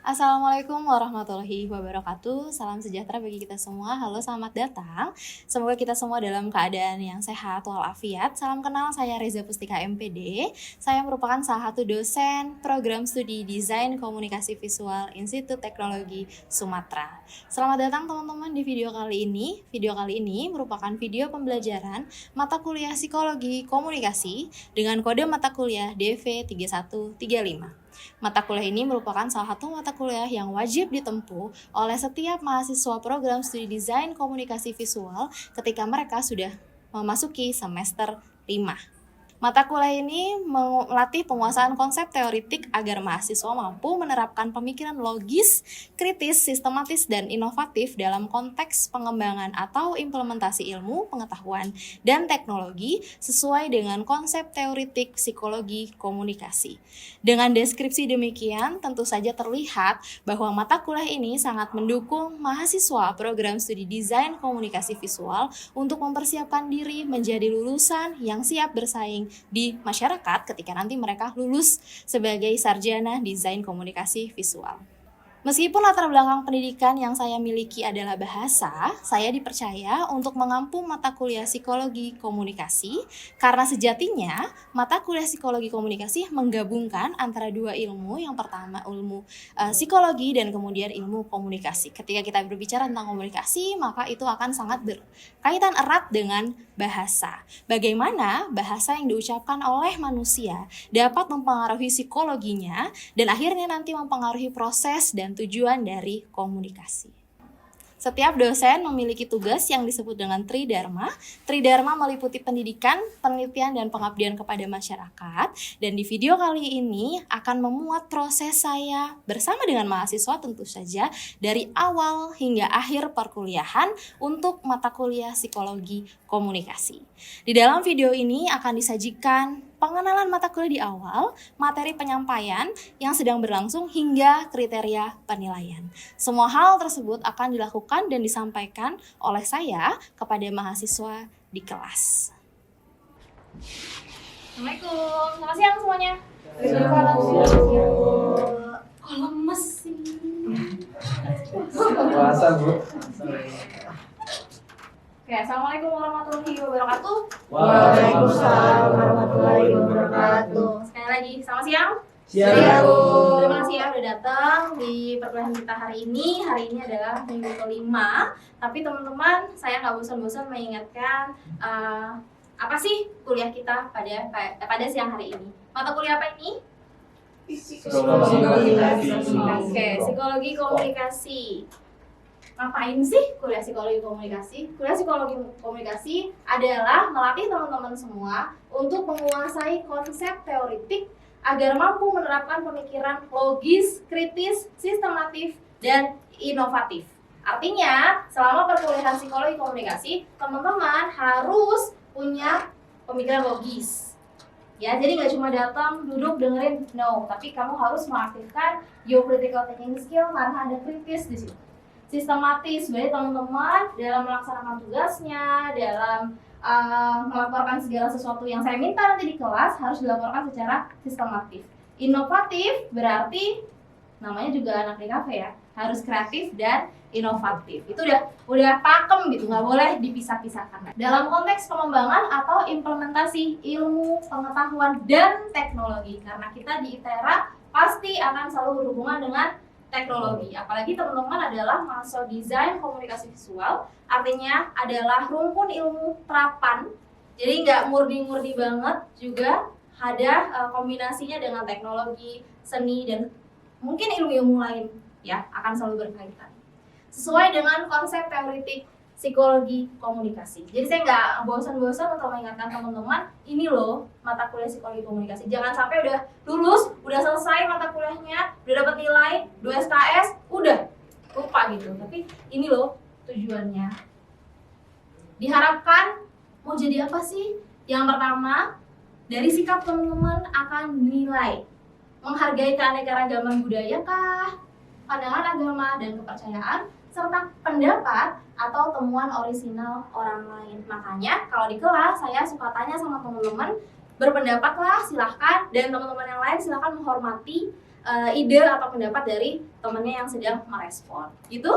Assalamualaikum warahmatullahi wabarakatuh. Salam sejahtera bagi kita semua. Halo, selamat datang. Semoga kita semua dalam keadaan yang sehat walafiat. Salam kenal, saya Reza Pustika MPD. Saya merupakan salah satu dosen program studi Desain Komunikasi Visual Institut Teknologi Sumatera. Selamat datang teman-teman di video kali ini. Video kali ini merupakan video pembelajaran mata kuliah Psikologi Komunikasi dengan kode mata kuliah DV3135. Mata kuliah ini merupakan salah satu mata kuliah yang wajib ditempuh oleh setiap mahasiswa program studi Desain Komunikasi Visual ketika mereka sudah memasuki semester 5. Mata kuliah ini melatih penguasaan konsep teoritik agar mahasiswa mampu menerapkan pemikiran logis, kritis, sistematis, dan inovatif dalam konteks pengembangan atau implementasi ilmu, pengetahuan, dan teknologi sesuai dengan konsep teoritik psikologi komunikasi. Dengan deskripsi demikian, tentu saja terlihat bahwa mata kuliah ini sangat mendukung mahasiswa program studi Desain Komunikasi Visual untuk mempersiapkan diri menjadi lulusan yang siap bersaing di masyarakat ketika nanti mereka lulus sebagai sarjana Desain Komunikasi Visual. Meskipun latar belakang pendidikan yang saya miliki adalah bahasa, saya dipercaya untuk mengampu mata kuliah psikologi komunikasi karena sejatinya mata kuliah psikologi komunikasi menggabungkan antara dua ilmu, yang pertama ilmu psikologi dan kemudian ilmu komunikasi. Ketika kita berbicara tentang komunikasi, maka itu akan sangat berkaitan erat dengan bahasa. Bagaimana bahasa yang diucapkan oleh manusia dapat mempengaruhi psikologinya dan akhirnya nanti mempengaruhi proses dan tujuan dari komunikasi. Setiap dosen memiliki tugas yang disebut dengan Tridharma. Tridharma meliputi pendidikan, penelitian, dan pengabdian kepada masyarakat. Dan di video kali ini akan memuat proses saya bersama dengan mahasiswa tentu saja dari awal hingga akhir perkuliahan untuk mata kuliah psikologi komunikasi. Di dalam video ini akan disajikan pengenalan mata kuliah di awal, materi penyampaian yang sedang berlangsung hingga kriteria penilaian. Semua hal tersebut akan dilakukan dan disampaikan oleh saya kepada mahasiswa di kelas. Assalamualaikum, selamat siang semuanya. Kok lemes sih? Puasa, Bu. Oke, Assalamualaikum warahmatullahi wabarakatuh. Waalaikumsalam warahmatullahi wabarakatuh. Sekali lagi, selamat siang. Siang, Bu. Terima kasih ya udah datang di perkuliahan kita hari ini. Hari ini adalah minggu kelima. Tapi teman-teman, saya nggak bosan-bosan mengingatkan apa sih kuliah kita pada siang hari ini. Mata kuliah apa ini? Psikologi komunikasi. Oke, psikologi komunikasi. Ngapain sih kuliah psikologi komunikasi? Kuliah psikologi komunikasi adalah melatih teman-teman semua untuk menguasai konsep teoritik agar mampu menerapkan pemikiran logis, kritis, sistematif, dan inovatif. Artinya, selama perkuliahan psikologi komunikasi, teman-teman harus punya pemikiran logis. Ya, jadi nggak cuma datang, duduk, dengerin, no. Tapi kamu harus mengaktifkan your critical thinking skill karena ada kritis di situ. Sistematis, berarti teman-teman dalam melaksanakan tugasnya, dalam melaporkan segala sesuatu yang saya minta nanti di kelas harus dilaporkan secara sistematis. Inovatif berarti namanya juga anak di kafe ya, harus kreatif dan inovatif. Itu udah pakem gitu, nggak boleh dipisah-pisahkan. Dalam konteks pengembangan atau implementasi ilmu, pengetahuan, dan teknologi, karena kita di ITERA pasti akan selalu berhubungan dengan teknologi, apalagi teman-teman adalah mahasiswa desain komunikasi visual, artinya adalah rumpun ilmu terapan, jadi nggak murni-murni banget, juga ada kombinasinya dengan teknologi, seni, dan mungkin ilmu-ilmu lain ya, akan selalu berkaitan sesuai dengan konsep teoritik psikologi komunikasi. Jadi saya nggak bosan-bosan untuk mengingatkan teman-teman, ini loh mata kuliah psikologi komunikasi. Jangan sampai udah lulus, udah selesai mata kuliahnya, udah dapat nilai 2 SKS, udah lupa gitu. Tapi ini loh tujuannya. Diharapkan mau jadi apa sih? Yang pertama, dari sikap teman-teman akan dinilai menghargai keanekaragaman budaya kah, pandangan agama dan kepercayaan, serta pendapat atau temuan orisinal orang lain. Makanya kalau di kelas saya suka tanya sama teman-teman, berpendapatlah silahkan, dan teman-teman yang lain silahkan menghormati ide atau pendapat dari temannya yang sedang merespon. Gitu.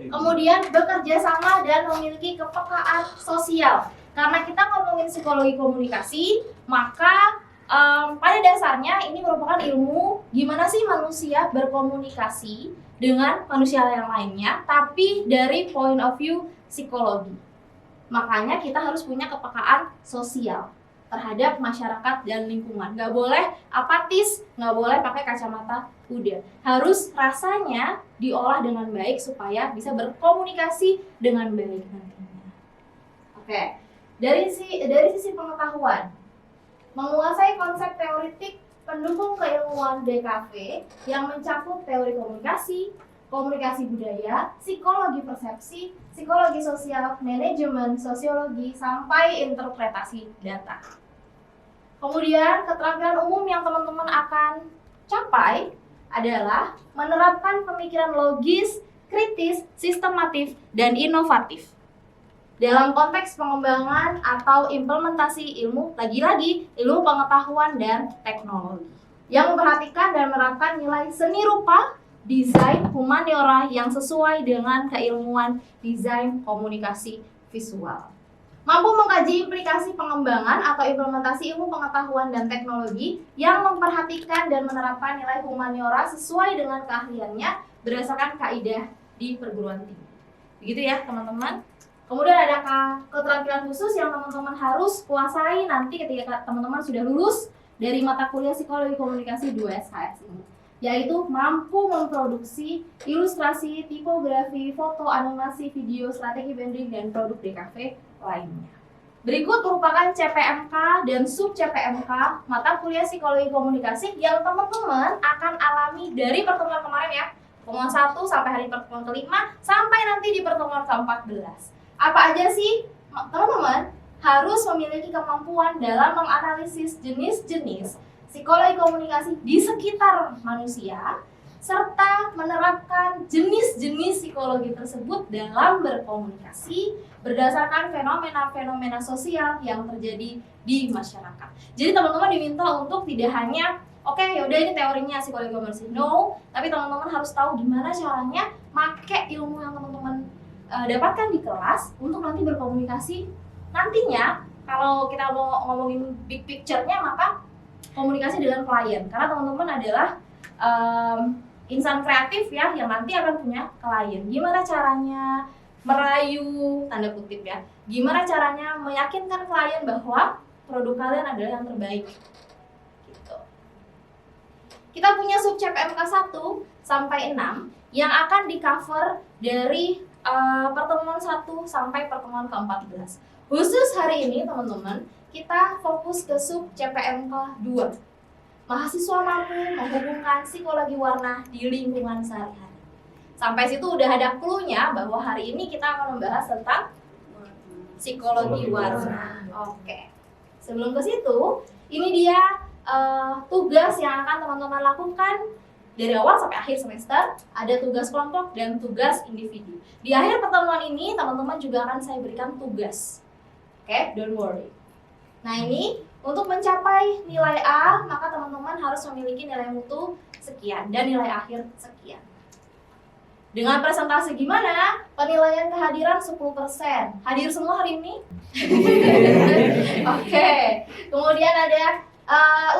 Kemudian bekerja sama dan memiliki kepekaan sosial. Karena kita ngomongin psikologi komunikasi, maka pada dasarnya ini merupakan ilmu gimana sih manusia berkomunikasi dengan manusia yang lainnya, tapi dari point of view psikologi. Makanya kita harus punya kepekaan sosial terhadap masyarakat dan lingkungan. Nggak boleh apatis, nggak boleh pakai kacamata kuda. Harus rasanya diolah dengan baik supaya bisa berkomunikasi dengan baik nantinya. Oke, dari sisi pengetahuan, menguasai konsep teoritik pendukung keilmuan DKV yang mencakup teori komunikasi, komunikasi budaya, psikologi persepsi, psikologi sosial, manajemen, sosiologi, sampai interpretasi data. Kemudian keterampilan umum yang teman-teman akan capai adalah menerapkan pemikiran logis, kritis, sistematif, dan inovatif dalam konteks pengembangan atau implementasi ilmu, lagi-lagi ilmu pengetahuan dan teknologi, yang memperhatikan dan menerapkan nilai seni rupa, desain, humaniora yang sesuai dengan keilmuan desain komunikasi visual. Mampu mengkaji implikasi pengembangan atau implementasi ilmu pengetahuan dan teknologi yang memperhatikan dan menerapkan nilai humaniora sesuai dengan keahliannya berdasarkan kaidah di perguruan tinggi. Begitu ya teman-teman. Kemudian ada keterampilan khusus yang teman-teman harus kuasai nanti ketika teman-teman sudah lulus dari mata kuliah psikologi komunikasi 2 SKS ini, yaitu mampu memproduksi ilustrasi, tipografi, foto, animasi, video, strategi branding, dan produk DKV lainnya. Berikut merupakan CPMK dan sub CPMK mata kuliah psikologi komunikasi yang teman-teman akan alami dari pertemuan kemarin ya, pertemuan 1 sampai hari pertemuan kelima sampai nanti di pertemuan ke-14. Apa aja sih teman-teman? Harus memiliki kemampuan dalam menganalisis jenis-jenis psikologi komunikasi di sekitar manusia, serta menerapkan jenis-jenis psikologi tersebut dalam berkomunikasi berdasarkan fenomena-fenomena sosial yang terjadi di masyarakat. Jadi teman-teman diminta untuk tidak hanya yaudah ini teorinya psikologi komunikasi, no, tapi teman-teman harus tahu gimana caranya pakai ilmu yang teman-teman dapatkan di kelas untuk nanti berkomunikasi. Nantinya kalau kita mau ngomongin big picture-nya, maka komunikasi dengan klien, karena teman-teman adalah insan kreatif ya yang nanti akan punya klien. Gimana caranya merayu, tanda kutip ya, gimana caranya meyakinkan klien bahwa produk kalian adalah yang terbaik gitu. Kita punya sub CPMK 1 sampai 6 yang akan di cover dari pertemuan 1 sampai pertemuan ke-14. Khusus hari ini teman-teman, kita fokus ke sub CPMK 2. Mahasiswa mampu menghubungkan psikologi warna di lingkungan sehari-hari. Sampai situ udah ada clue-nya bahwa hari ini kita akan membahas tentang psikologi warna. Oke. Sebelum ke situ, ini dia tugas yang akan teman-teman lakukan dari awal sampai akhir semester. Ada tugas kelompok dan tugas individu. Di akhir pertemuan ini, teman-teman juga akan saya berikan tugas. Oke, don't worry. Nah ini, untuk mencapai nilai A, maka teman-teman harus memiliki nilai mutu sekian dan nilai akhir sekian. Dengan presentasi gimana? Penilaian kehadiran 10%. Hadir semua hari ini? Oke. Kemudian ada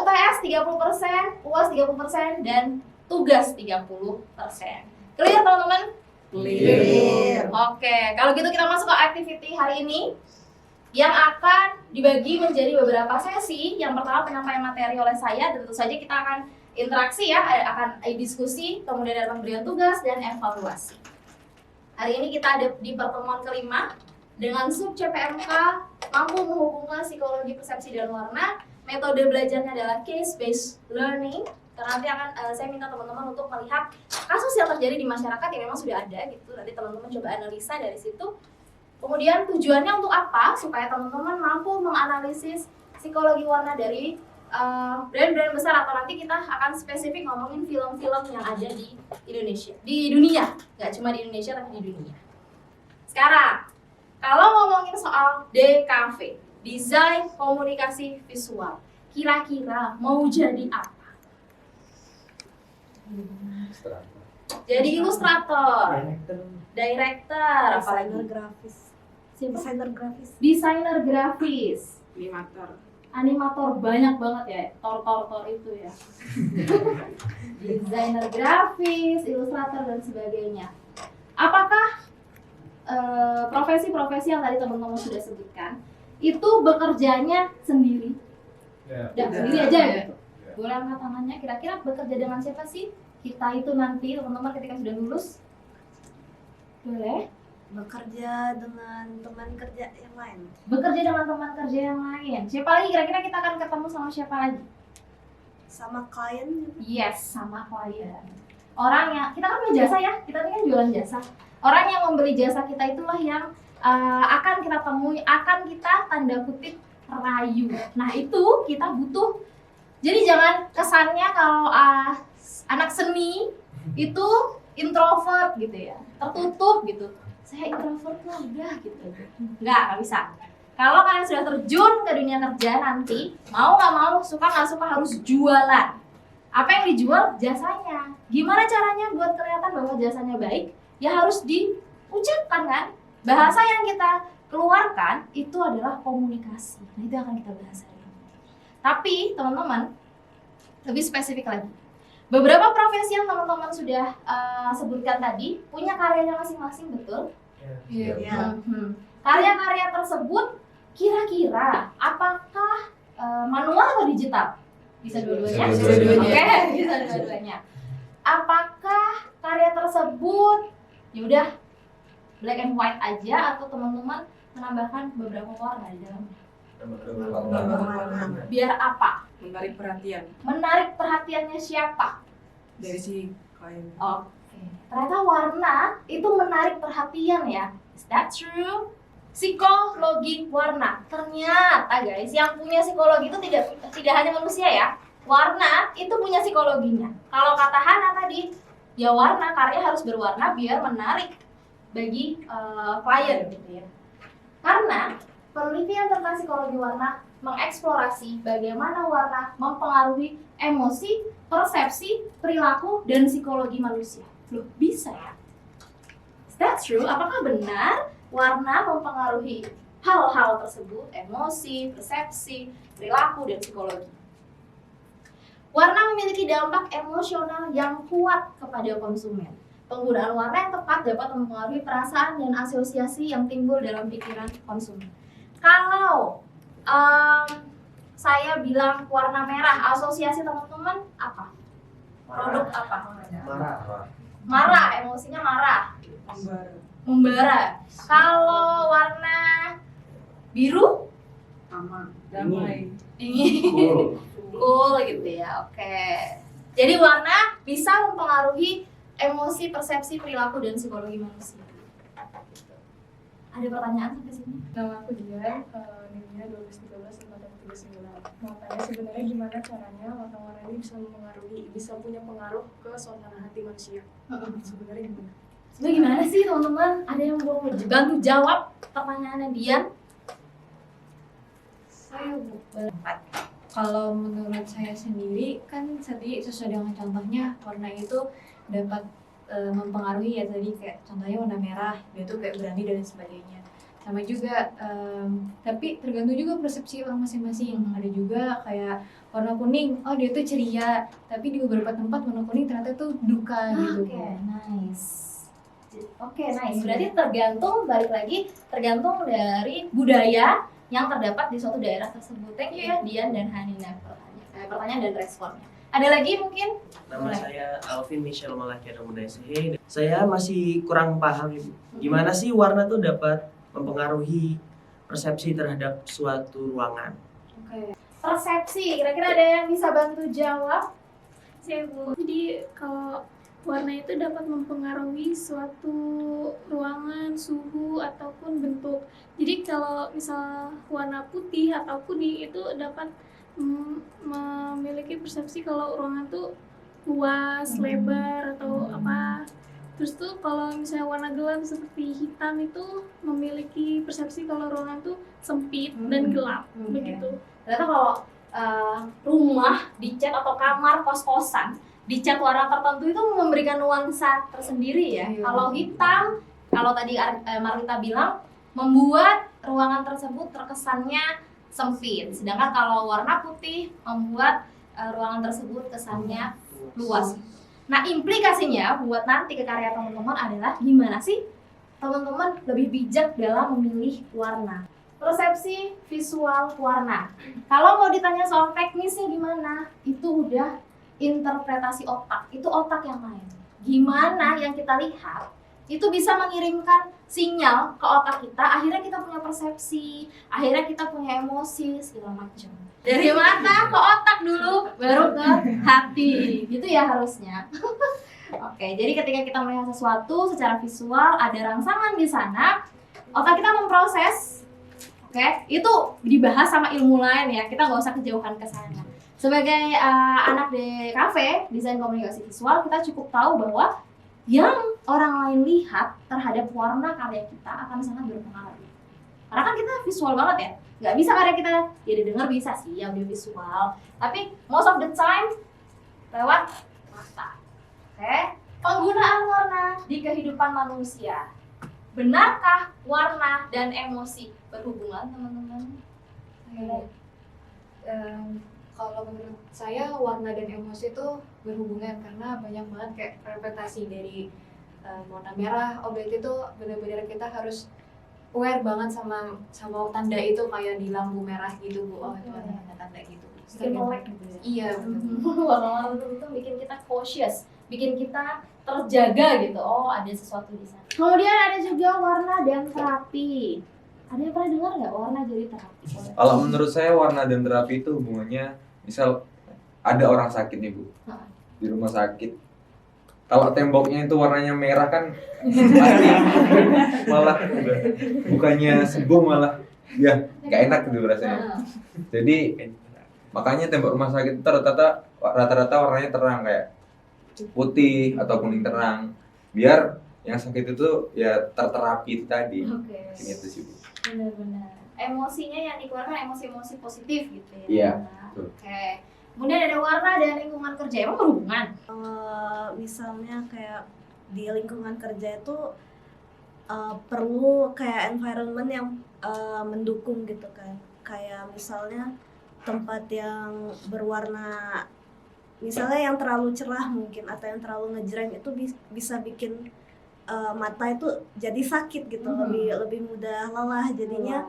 UTS 30%, UAS 30%, dan tugas 30%. Clear teman-teman? Clear. Oke, kalau gitu kita masuk ke activity hari ini yang akan dibagi menjadi beberapa sesi. Yang pertama penyampaian materi oleh saya, dan tentu saja kita akan interaksi ya, akan diskusi, kemudian ada pemberian tugas dan evaluasi. Hari ini kita ada di pertemuan kelima dengan sub CPMK mampu menghubungkan psikologi persepsi dan warna. Metode belajarnya adalah case based learning. Karena nanti akan saya minta teman-teman untuk melihat kasus yang terjadi di masyarakat yang memang sudah ada gitu. Nanti teman-teman coba analisa dari situ. Kemudian tujuannya untuk apa? Supaya teman-teman mampu menganalisis psikologi warna dari brand-brand besar, atau nanti kita akan spesifik ngomongin film-film yang ada di Indonesia, di dunia, nggak cuma di Indonesia tapi di dunia. Sekarang, kalau ngomongin soal DKV, desain komunikasi visual, kira-kira mau jadi apa? Jadi ilustrator, director, apalagi Desainer grafis. Desainer grafis. desainer grafis, Animator. banyak banget ya, tor itu ya. Desainer grafis, ilustrator dan sebagainya. Apakah profesi-profesi yang tadi teman-teman sudah sebutkan itu bekerjanya sendiri? Dan sendiri aja gitu. Boleh angkat tangannya, kira-kira bekerja dengan siapa sih kita itu nanti teman-teman ketika sudah lulus? Boleh? Bekerja dengan teman kerja yang lain. Bekerja dengan teman kerja yang lain. Siapa lagi kira-kira kita akan ketemu sama siapa lagi? Sama klien juga. Yes, sama klien. Orang yang kita kan punya jasa ya, kita ini kan jualan jasa. Orang yang membeli jasa kita itulah yang akan kita temui, akan kita tanda kutip rayu. Nah itu kita butuh. Jadi jangan kesannya kalau anak seni itu introvert gitu ya, tertutup gitu. Saya introvert lah udah gitu. Nggak bisa. Kalau kalian sudah terjun ke dunia kerja nanti, mau nggak mau, suka nggak suka harus jualan. Apa yang dijual? Jasanya. Gimana caranya buat kelihatan bahwa jasanya baik? Ya harus diucapkan kan. Bahasa yang kita keluarkan itu adalah komunikasi. Nah itu akan kita bahas hari ini. Tapi teman-teman, lebih spesifik lagi. Beberapa profesi yang teman-teman sudah sebutkan tadi punya karyanya masing-masing, betul? Iya. Karya-karya tersebut kira-kira apakah manual atau digital? Bisa dua-duanya? Bisa dua-duanya. Oke, bisa dua-duanya. Apakah karya tersebut ya udah black and white aja atau teman-teman menambahkan beberapa warna di dalamnya? Biar apa? Menarik perhatian Menarik perhatiannya siapa? dari si klien. Oke. Ternyata warna itu menarik perhatian ya. Is that true? Psikologi warna. Ternyata guys, yang punya psikologi itu tidak hanya manusia ya. Warna itu punya psikologinya. Kalau kata Hana tadi, ya warna karya harus berwarna biar menarik bagi klien gitu ya. Karena penelitian tentang psikologi warna mengeksplorasi bagaimana warna mempengaruhi emosi, persepsi, perilaku, dan psikologi manusia. Loh, bisa ya? Is that true? Apakah benar warna mempengaruhi hal-hal tersebut, emosi, persepsi, perilaku, dan psikologi? Warna memiliki dampak emosional yang kuat kepada konsumen. Penggunaan warna yang tepat dapat mempengaruhi perasaan dan asosiasi yang timbul dalam pikiran konsumen. Kalau saya bilang warna merah, asosiasi teman-teman apa? Produk apa? Marah, emosinya marah. Membara. Kalau warna biru? Damai. Dingin. Cool gitu ya, oke. Jadi warna bisa mempengaruhi emosi, persepsi, perilaku, dan psikologi manusia. Ada pertanyaan sampai sini? Nama aku Dian, NIM-nya 1213-4439. Mau tanya sebenarnya gimana caranya warna-warna ini bisa punya pengaruh ke suasana hati manusia? Sebenarnya gimana? Sebenarnya gimana sih teman-teman? Ada yang mau bantu jawab pertanyaannya Dian? Saya kalau menurut saya sendiri kan tadi sesuai dengan contohnya warna itu dapat mempengaruhi ya tadi kayak contohnya warna merah dia tuh kayak berani dan sebagainya sama juga tapi tergantung juga persepsi orang masing-masing. Ada juga kayak warna kuning oh dia tuh ceria tapi di beberapa tempat warna kuning ternyata tuh duka gitu kan. Oke, nice. Berarti balik lagi tergantung dari budaya yang terdapat di suatu daerah tersebut. Thank you ya Dian dan Hanina pertanyaan dan responnya. Ada lagi mungkin? Nama saya Alvin Michelle Malakiado Mudasehe. Saya masih kurang paham gimana sih warna tuh dapat mempengaruhi persepsi terhadap suatu ruangan. Oke. Persepsi, kira-kira ada yang bisa bantu jawab? Saya Bu. Jadi kalau warna itu dapat mempengaruhi suatu ruangan, suhu, ataupun bentuk. Jadi kalau misal warna putih atau kuning itu dapat memiliki persepsi kalau ruangan tuh luas, lebar, atau apa. Terus tuh kalau misalnya warna gelap seperti hitam itu memiliki persepsi kalau ruangan tuh sempit dan gelap, begitu. Ternyata kalau rumah dicat atau kamar kos-kosan dicat warna tertentu itu memberikan nuansa tersendiri ya. Iya. Kalau hitam, kalau tadi Marlita bilang membuat ruangan tersebut terkesannya sempit. Sedangkan kalau warna putih membuat ruangan tersebut kesannya luas. Nah, implikasinya buat nanti ke karya teman-teman adalah gimana sih teman-teman lebih bijak dalam memilih warna. Persepsi visual warna. Kalau mau ditanya soal teknisnya gimana, itu udah interpretasi otak. Itu otak yang main. Gimana yang kita lihat itu bisa mengirimkan sinyal ke otak kita, akhirnya kita punya persepsi, akhirnya kita punya emosi segala macam. Dari mata ke otak dulu, baru ke hati. Gitu ya harusnya. Oke, jadi ketika kita melihat sesuatu secara visual, ada rangsangan di sana, otak kita memproses. Oke, itu dibahas sama ilmu lain ya, kita nggak usah kejauhan ke sana. Sebagai anak DKV, desain komunikasi visual, kita cukup tahu bahwa yang orang lain lihat terhadap warna karya kita akan sangat berpengaruh. Karena kan kita visual banget ya, nggak bisa karya kita ya didengar bisa sih audio visual, tapi most of the time lewat mata. Oke, penggunaan warna di kehidupan manusia. Benarkah warna dan emosi berhubungan, teman-teman? Kalau menurut saya warna dan emosi itu berhubungan karena banyak banget kayak interpretasi dari warna merah, objek itu benar-benar kita harus aware banget sama tanda itu kayak di lampu merah gitu Bu. Oh itu ada tanda gitu. Bikin melek gitu ya. Iya betul. Warna-warna itu bikin kita cautious, bikin kita terjaga gitu. Oh, ada sesuatu di sana. Kemudian ada juga warna dan terapi. Ada yang pernah dengar nggak warna jadi terapi? Kalau menurut saya warna dan terapi itu hubungannya, misal ada orang sakit nih Bu, di rumah sakit. Kalau temboknya itu warnanya merah kan pasti malah bukannya sembuh malah ya nggak enak gitu rasanya. Jadi makanya tembok rumah sakit itu rata-rata warnanya terang kayak putih atau kuning terang, biar yang sakit itu ya terterapi itu tadi. Oke. Gitu sih Bu. Benar-benar. Emosinya yang dikeluarkan emosi-emosi positif gitu ya. Iya, Nah, betul. Oke. Kemudian ada warna dan lingkungan kerja. Emang berhubungan? Misalnya kayak di lingkungan kerja itu perlu kayak environment yang mendukung gitu kan. Kayak misalnya tempat yang berwarna, misalnya yang terlalu cerah mungkin atau yang terlalu ngejreng itu bisa bikin mata itu jadi sakit gitu, lebih mudah lelah. Jadinya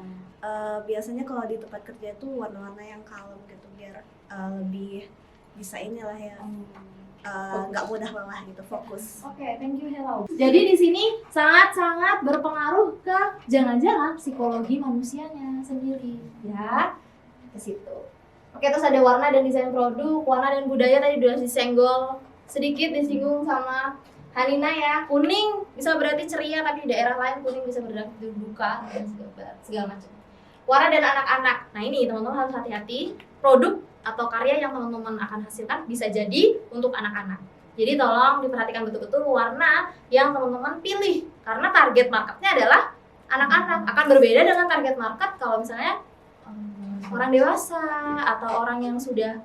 biasanya kalau di tempat kerja itu warna-warna yang kalem gitu biar lebih bisa inilah ya nggak mudah lelah gitu, fokus. Oke, thank you, hello. Jadi di sini sangat-sangat berpengaruh ke jangan-jangan psikologi manusianya sendiri, ya ke situ. Oke, terus ada warna dan desain produk, warna dan budaya tadi udah disenggol sedikit, disinggung sama Hanina ya. Kuning bisa berarti ceria, tapi di daerah lain kuning bisa berarti duka dan segala macam. Warna dan anak-anak. Nah ini teman-teman harus hati-hati. Produk atau karya yang teman-teman akan hasilkan bisa jadi untuk anak-anak. Jadi tolong diperhatikan betul-betul warna yang teman-teman pilih, karena target marketnya adalah anak-anak. Akan berbeda dengan target market kalau misalnya orang dewasa atau orang yang sudah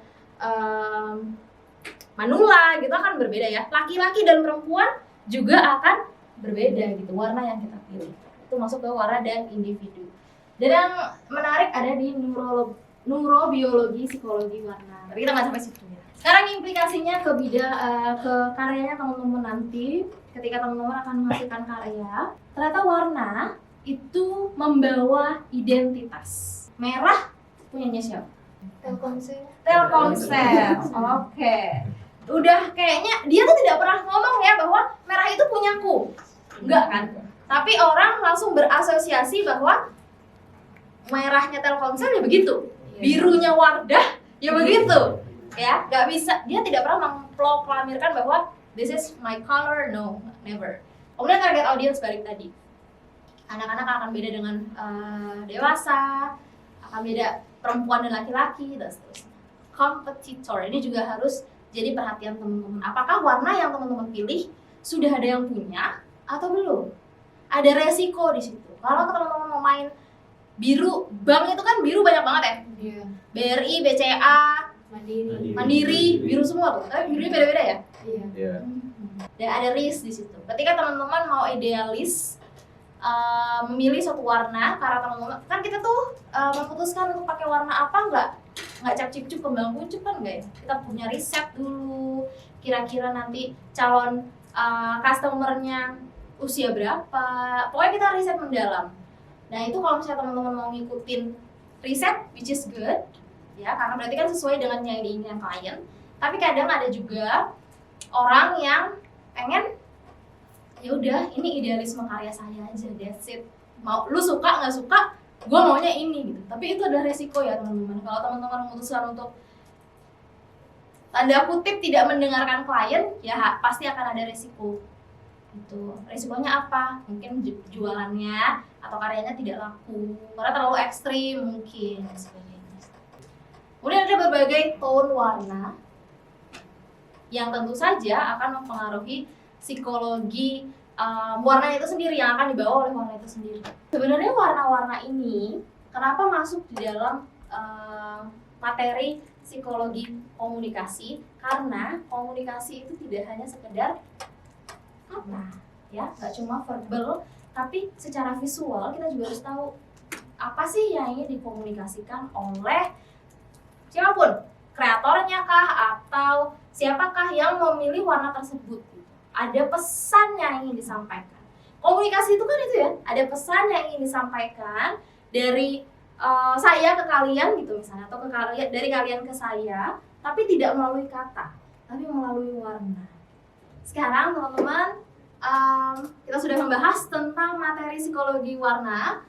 manula gitu akan berbeda ya. Laki-laki dan perempuan juga akan berbeda gitu warna yang kita pilih. Itu masuk ke warna dan individu. Dan yang menarik ada di neurobiologi psikologi warna. Tapi kita nggak sampai situ ya. Sekarang implikasinya ke karyanya teman-teman nanti. Ketika teman-teman akan menghasilkan karya, ternyata warna itu membawa identitas. Merah punyanya siapa? Telkomsel. Telkomsel. Oke. Udah kayaknya dia tuh tidak pernah ngomong ya bahwa merah itu punyaku. Enggak kan? Tapi orang langsung berasosiasi bahwa merahnya Telkomsel ya begitu. Birunya Wardah ya begitu. Ya, nggak bisa. Dia tidak pernah memproklamirkan bahwa this is my color. No, never. Kemudian target audience balik tadi. Anak-anak akan beda dengan dewasa, akan beda perempuan dan laki-laki dan seterusnya. Kompetitor ini juga harus jadi perhatian teman-teman. Apakah warna yang teman-teman pilih sudah ada yang punya atau belum? Ada resiko di situ. Kalau teman-teman mau main biru, bank itu kan biru banyak banget ya. Iya. BRI, BCA, Mandiri, biru semua tuh. Tapi birunya beda-beda ya. Iya. Dan ada risk di situ. Ketika teman-teman mau idealis memilih suatu warna, karena teman-teman kan kita tuh memutuskan untuk pakai warna apa nggak cap-cip-cup kembang kuncup kan nggak ya? Kita punya riset dulu, kira-kira nanti calon customernya usia berapa. Pokoknya kita riset mendalam. Nah itu kalau misalnya teman-teman mau ngikutin riset, which is good, ya karena berarti kan sesuai dengan yang diinginkan klien. Tapi kadang ada juga orang yang pengen ya udah ini idealisme karya saya aja, that's it. Mau lu suka nggak suka, gue maunya ini gitu. Tapi itu ada resiko ya teman-teman. Kalau teman-teman memutuskan untuk tanda kutip tidak mendengarkan klien, ya pasti akan ada resiko. Itu resikonya apa? Mungkin jualannya atau karyanya tidak laku karena terlalu ekstrim mungkin dan sebagainya. Kemudian ada berbagai tone warna yang tentu saja akan mempengaruhi psikologi warna itu sendiri, yang akan dibawa oleh warna itu sendiri. Sebenarnya warna-warna ini kenapa masuk di dalam materi psikologi komunikasi? Karena komunikasi itu tidak hanya sekedar apa ya, nggak cuma verbal, tapi secara visual kita juga harus tahu apa sih yang ingin dikomunikasikan oleh siapapun, kreatornya kah atau siapakah yang memilih warna tersebut. Ada pesan yang ingin disampaikan. Komunikasi itu kan itu ya, ada pesan yang ingin disampaikan dari saya ke kalian gitu misalnya, atau ke kalian, dari kalian ke saya, tapi tidak melalui kata, tapi melalui warna. Sekarang teman-teman, kita sudah membahas tentang materi psikologi warna.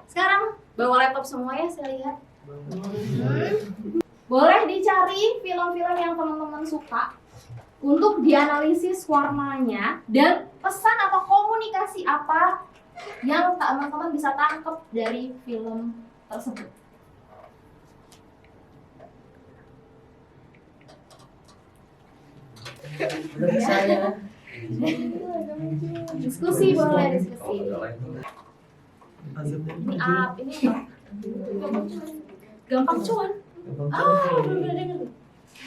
Sekarang bawa laptop semua ya, saya lihat. Boleh dicari film-film yang teman-teman suka untuk dianalisis warnanya dan pesan atau komunikasi apa yang teman-teman bisa tangkap dari film tersebut. Saya Diskusi boleh diskusi. Ini apa? Gampang cuan. Bener-bener denger.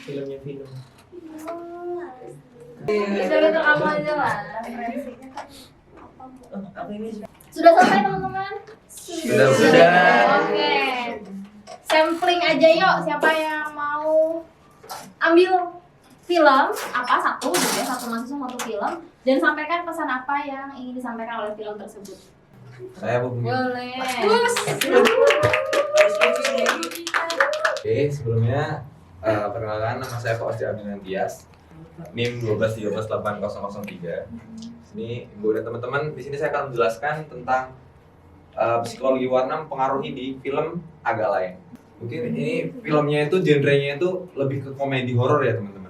filmnya Vino. Bisa betul kamu aja lah. Aku ini Sudah selesai teman-teman? Sudah. Oke. Sampling aja yuk. Siapa yang mau ambil film apa satu gitu ya, satu mahasiswa satu film, dan sampaikan pesan apa yang ingin disampaikan oleh film tersebut. Saya Bu. Boleh. Oke, sebelumnya perkenalkan, nama saya Pak Osdi Aminantias, NIM 1213803. Ini Ibu dan teman-teman, di sini saya akan menjelaskan tentang psikologi warna mempengaruhi di film agak lain. Mungkin ini filmnya itu genrenya itu lebih ke komedi horor ya teman-teman.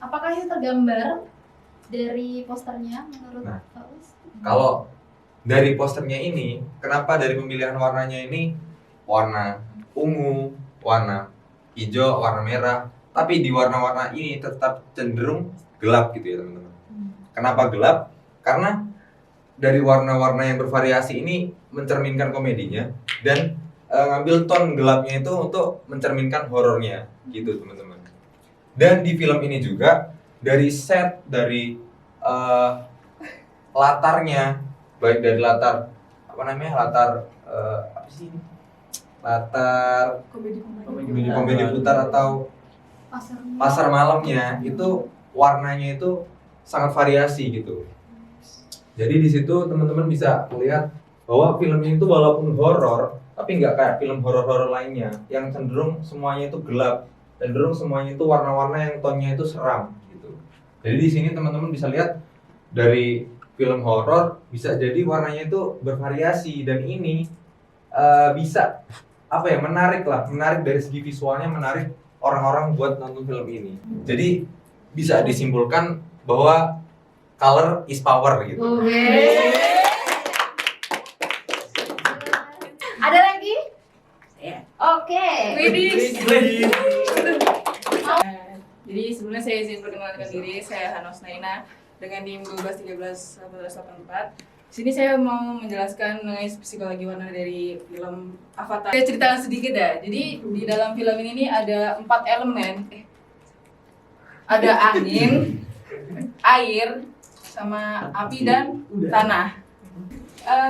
Apakah itu tergambar dari posternya menurut Nah. Pak Us? Kalau dari posternya ini, kenapa dari pemilihan warnanya ini warna ungu, warna hijau, warna merah, tapi di warna-warna ini tetap cenderung gelap gitu ya teman-teman. Kenapa gelap? Karena dari warna-warna yang bervariasi ini mencerminkan komedinya dan ngambil tone gelapnya itu untuk mencerminkan horornya gitu teman-teman. Dan di film ini juga dari set, dari latarnya, baik dari latar apa sih ini? Latar komedi putar atau pasar malamnya itu warnanya itu sangat variasi gitu. Jadi di situ teman-teman bisa melihat bahwa filmnya itu walaupun horor tapi nggak kayak film horor-horor lainnya yang cenderung semuanya itu gelap, cenderung semuanya itu warna-warna yang tonnya itu seram gitu. Jadi di sini teman-teman bisa lihat dari film horor bisa jadi warnanya itu bervariasi dan ini bisa menarik dari segi visualnya, menarik orang-orang buat nonton film ini. Jadi bisa disimpulkan bahwa color is power gitu. Ada lagi? Oke. Jadi sebelumnya saya izin perkenalkan diri, saya Hanos Naina dengan NIM 12131884. Sini saya mau menjelaskan mengenai psikologi warna dari film Avatar. Saya ceritakan sedikit ya. Jadi di dalam film ini nih ada 4 elemen. Ada angin, air, sama api dan tanah.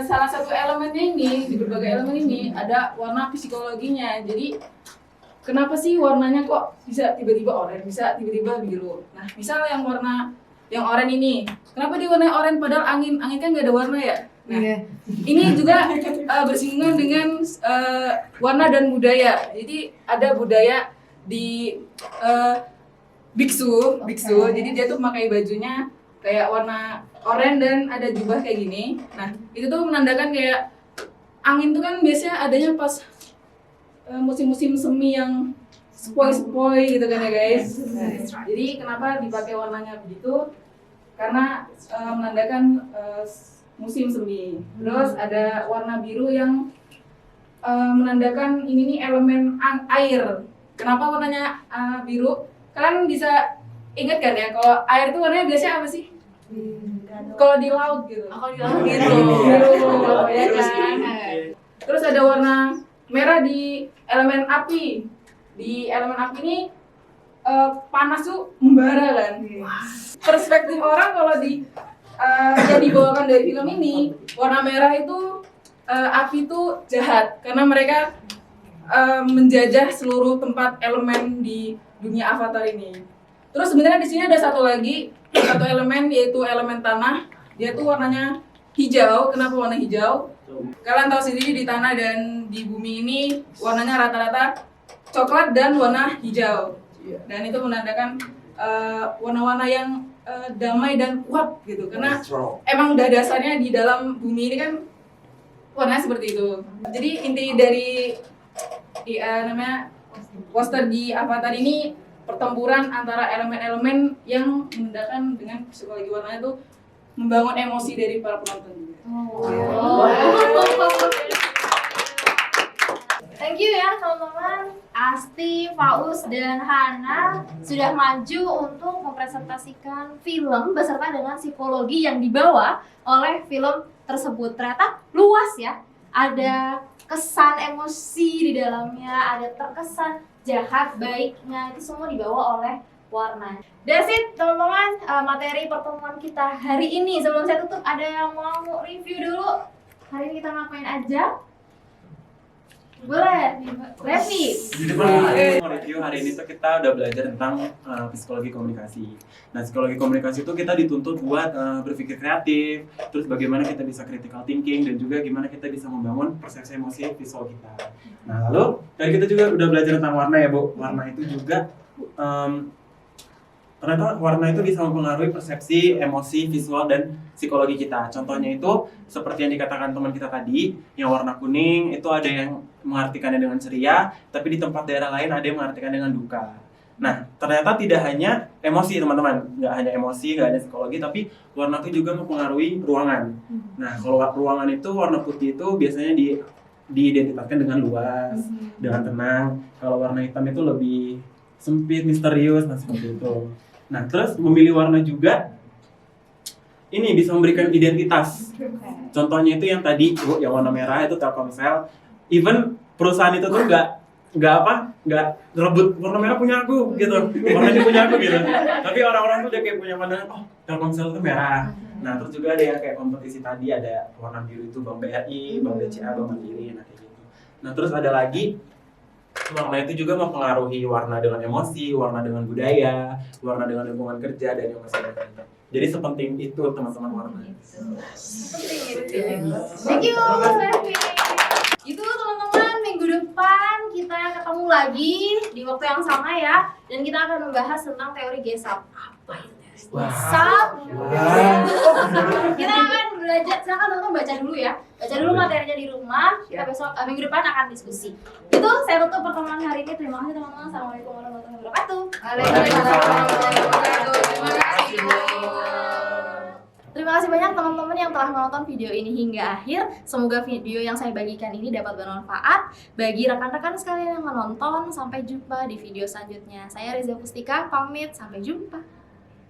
Salah satu elemennya ini, di berbagai elemen ini ada warna psikologinya. Jadi kenapa sih warnanya kok bisa tiba-tiba oranye, bisa tiba-tiba biru? Nah, misal yang warna yang oranye ini, kenapa dia warna oranye padahal angin kan nggak ada warna ya? Nah, ini juga bersinggungan dengan warna dan budaya. Jadi ada budaya di biksu. Jadi dia tuh memakai bajunya kayak warna oranye dan ada jubah kayak gini. Nah, itu tuh menandakan kayak angin tuh kan biasanya adanya pas musim-musim semi yang sepoi-sepoi gitu kan ya guys. Jadi kenapa dipakai warnanya begitu? Karena menandakan musim semi. Terus ada warna biru yang menandakan ini nih elemen air. Kenapa warnanya biru? Kalian bisa ingat kan ya kalau air itu warnanya biasanya apa sih? Kalau di laut gitu. Kalau di laut Biru, ya kan? Terus ada warna merah di elemen api. Di elemen api ini panas tuh membara kan. Perspektif orang kalau yang dibawakan dari film ini, warna merah itu api itu jahat karena mereka menjajah seluruh tempat elemen di dunia Avatar ini. Terus sebenarnya di sini ada satu elemen yaitu elemen tanah. Dia tuh warnanya hijau. Kenapa warna hijau? Kalian tahu sendiri di tanah dan di bumi ini warnanya rata-rata coklat dan warna hijau. Dan itu menandakan warna-warna yang damai dan kuat gitu. Karena emang udah dasarnya di dalam bumi ini kan warnanya seperti itu. Jadi inti dari namanya poster di Avatar ini pertempuran antara elemen-elemen yang menandakan dengan psikologi warnanya itu membangun emosi dari para penonton juga. Thank you ya teman-teman. Asti, Faus, dan Hana sudah maju untuk mempresentasikan film beserta dengan psikologi yang dibawa oleh film tersebut. Ternyata luas ya. Ada kesan emosi di dalamnya, ada terkesan jahat, baiknya, itu semua dibawa oleh warna. That's it teman-teman, materi pertemuan kita hari ini. Sebelum saya tutup, ada yang mau review dulu? Hari ini kita ngapain aja? Boleh, Levi. Jadi mau review hari ini tuh kita udah belajar tentang psikologi komunikasi. Nah, psikologi komunikasi itu kita dituntut buat berpikir kreatif, terus bagaimana kita bisa critical thinking, dan juga gimana kita bisa membangun persepsi emosi visual kita. Nah, lalu dari kita juga udah belajar tentang warna ya, Bu. Warna itu juga ternyata warna itu bisa mempengaruhi persepsi, emosi, visual, dan psikologi kita. Contohnya itu seperti yang dikatakan teman kita tadi, yang warna kuning itu ada yang mengartikannya dengan ceria, tapi di tempat daerah lain ada yang mengartikan dengan duka. Nah, ternyata tidak hanya emosi teman-teman, nggak hanya emosi, nggak hanya psikologi, tapi warna itu juga mempengaruhi ruangan. Nah, kalau ruangan itu warna putih itu biasanya diidentitaskan dengan luas, dengan tenang. Kalau warna hitam itu lebih sempit, misterius, nah seperti itu. Nah, terus memilih warna juga ini bisa memberikan identitas. Contohnya itu yang tadi, Bu, yang warna merah itu Telkomsel. Even perusahaan itu tuh nggak rebut warna merah punya aku gitu, warna ini punya aku gitu. Tapi orang-orang tuh dia kayak punya pandangan, oh Telkomsel itu merah. Nah, terus juga ada yang kayak kompetisi tadi, ada warna biru itu Bank BRI, Bank BCA, Bank Mandiri, nah kayak gitu. Nah, terus ada lagi warna itu juga mempengaruhi warna dengan emosi, warna dengan budaya, warna dengan lingkungan kerja, dan yang masih lainnya. Jadi sepenting itu teman-teman warna. Thank you, Levi. Itu teman-teman, minggu depan kita ketemu lagi di waktu yang sama ya, dan kita akan membahas tentang teori Gesap. Apa itu teori Gesap? Kita akan belajar, silakan teman-teman baca dulu ya, baca dulu materinya di rumah. Kita besok minggu depan akan diskusi. Itu saya tutup pertemuan hari ini. Terima kasih teman-teman. Assalamualaikum warahmatullahi wabarakatuh. Waalaikumsalam warahmatullahi wabarakatuh. Terima kasih. Terima kasih banyak teman-teman yang telah menonton video ini hingga akhir. Semoga video yang saya bagikan ini dapat bermanfaat bagi rekan-rekan sekalian yang menonton. Sampai jumpa di video selanjutnya. Saya Reza Pustika, pamit. Sampai jumpa.